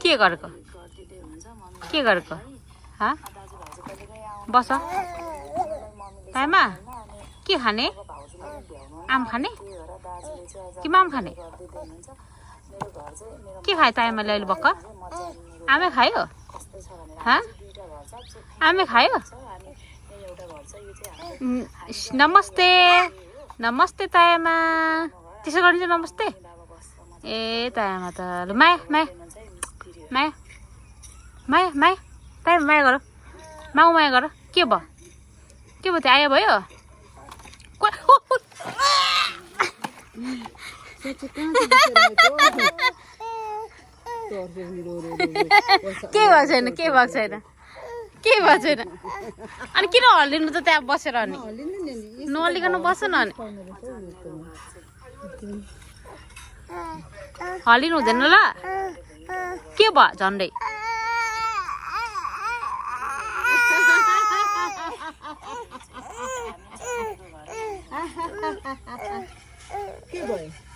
के गरेको के गरेको बस ताइमा के खाने आम खाने कि माम खाने के खायो ताइमाले अहिले भर्खर आमै खायो आमै खायो नमस्ते नमस्ते तायामा त्यसो गरिन्छ नमस्ते ए तायामा त ल माया माया माया माया माया तायामा माया गर माउ माया गर के भयो त्यो आयो भयो के भएको छैन के भएको छैन के भएको छैन अनि किन हल्लिनु त त्यहाँ बसेर अनि नहल्लिकन बस न अनि हल्लिनु हुँदैन ल के भयो झन्डै के भयो